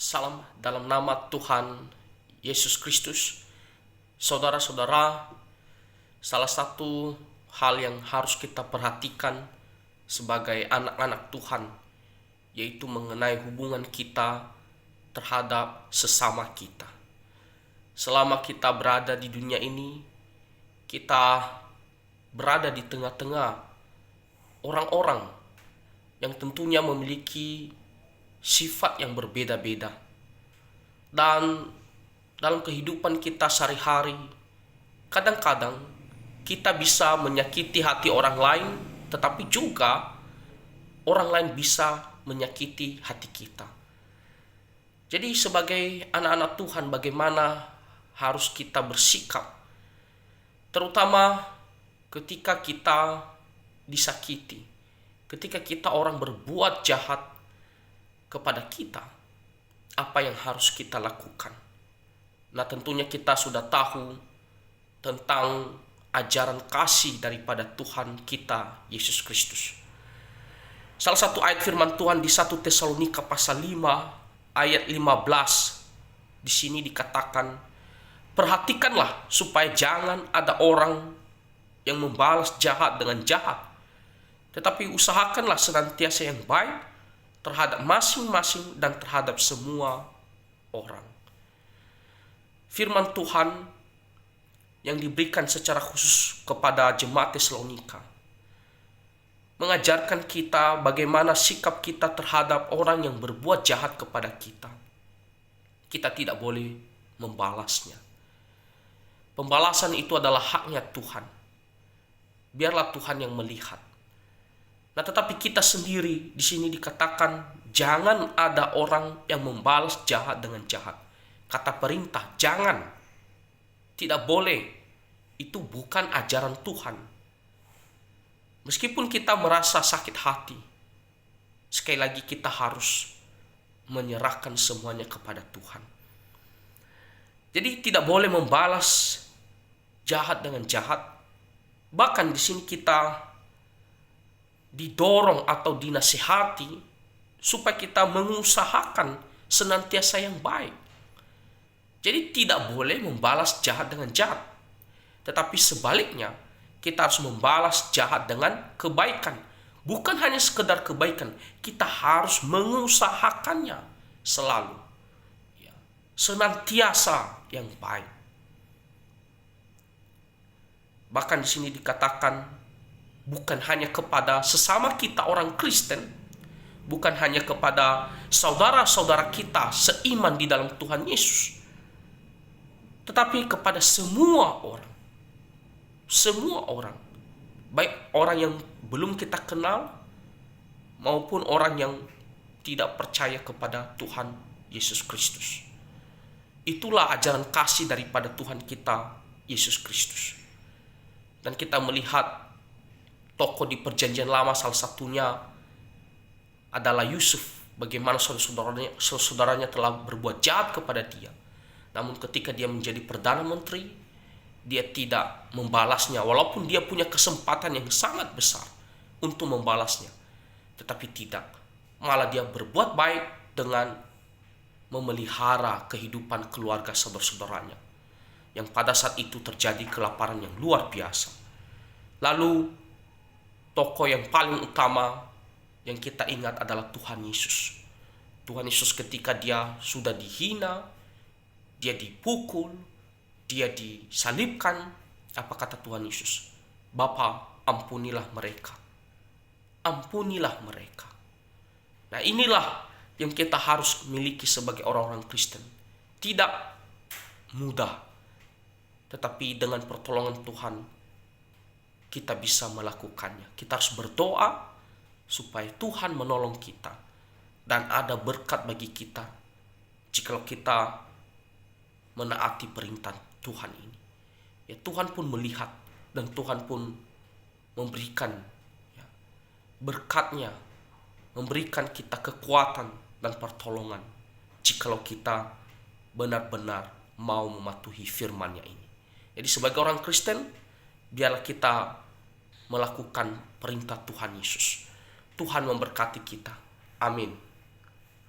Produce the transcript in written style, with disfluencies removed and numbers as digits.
Salam dalam nama Tuhan Yesus Kristus. Saudara-saudara, salah satu hal yang harus kita perhatikan sebagai anak-anak Tuhan yaitu mengenai hubungan kita terhadap sesama kita. Selama kita berada di dunia ini, kita berada di tengah-tengah orang-orang yang tentunya memiliki sifat yang berbeda-beda. Dan dalam kehidupan kita sehari-hari, kadang-kadang kita bisa menyakiti hati orang lain, tetapi juga orang lain bisa menyakiti hati kita. Jadi sebagai anak-anak Tuhan, bagaimana harus kita bersikap, terutama ketika kita disakiti, ketika kita orang berbuat jahat kepada kita, apa yang harus kita lakukan? Nah, tentunya kita sudah tahu tentang ajaran kasih daripada Tuhan kita Yesus Kristus. Salah satu ayat firman Tuhan di 1 Tesalonika pasal 5 ayat 15, di sini dikatakan, perhatikanlah supaya jangan ada orang yang membalas jahat dengan jahat, tetapi usahakanlah senantiasa yang baik terhadap masing-masing dan terhadap semua orang. Firman Tuhan yang diberikan secara khusus kepada jemaat Tesalonika mengajarkan kita bagaimana sikap kita terhadap orang yang berbuat jahat kepada kita. Kita tidak boleh membalasnya. Pembalasan itu adalah haknya Tuhan. Biarlah Tuhan yang melihat. Nah, tetapi kita sendiri di sini dikatakan jangan ada orang yang membalas jahat dengan jahat. Kata perintah, jangan. Tidak boleh. Itu bukan ajaran Tuhan. Meskipun kita merasa sakit hati, sekali lagi kita harus menyerahkan semuanya kepada Tuhan. Jadi tidak boleh membalas jahat dengan jahat. Bahkan di sini kita didorong atau dinasihati supaya kita mengusahakan senantiasa yang baik. Jadi tidak boleh membalas jahat dengan jahat, tetapi sebaliknya kita harus membalas jahat dengan kebaikan. Bukan hanya sekedar kebaikan, kita harus mengusahakannya selalu, senantiasa yang baik. Bahkan di sini dikatakan bukan hanya kepada sesama kita orang Kristen, bukan hanya kepada saudara-saudara kita seiman di dalam Tuhan Yesus, tetapi kepada semua orang. Semua orang, baik orang yang belum kita kenal maupun orang yang tidak percaya kepada Tuhan Yesus Kristus. Itulah ajaran kasih daripada Tuhan kita Yesus Kristus. Dan kita melihat tokoh di perjanjian lama, salah satunya adalah Yusuf. Bagaimana saudara-saudaranya telah berbuat jahat kepada dia. Namun ketika dia menjadi Perdana Menteri, dia tidak membalasnya. Walaupun dia punya kesempatan yang sangat besar untuk membalasnya. Tetapi tidak. Malah dia berbuat baik dengan memelihara kehidupan keluarga saudara-saudaranya. Yang pada saat itu terjadi kelaparan yang luar biasa. Lalu tokoh yang paling utama yang kita ingat adalah Tuhan Yesus. Tuhan Yesus ketika dia sudah dihina, dia dipukul, dia disalibkan, apa kata Tuhan Yesus? Bapa, ampunilah mereka. Ampunilah mereka. Nah, inilah yang kita harus miliki sebagai orang-orang Kristen. Tidak mudah, tetapi dengan pertolongan Tuhan kita bisa melakukannya. Kita harus berdoa supaya Tuhan menolong kita dan ada berkat bagi kita jikalau kita menaati perintah Tuhan ini. Ya, Tuhan pun melihat dan Tuhan pun memberikan berkatnya, memberikan kita kekuatan dan pertolongan jikalau kita benar-benar mau mematuhi firman-Nya ini. Jadi sebagai orang Kristen, biarlah kita melakukan perintah Tuhan Yesus. Tuhan memberkati kita. Amin.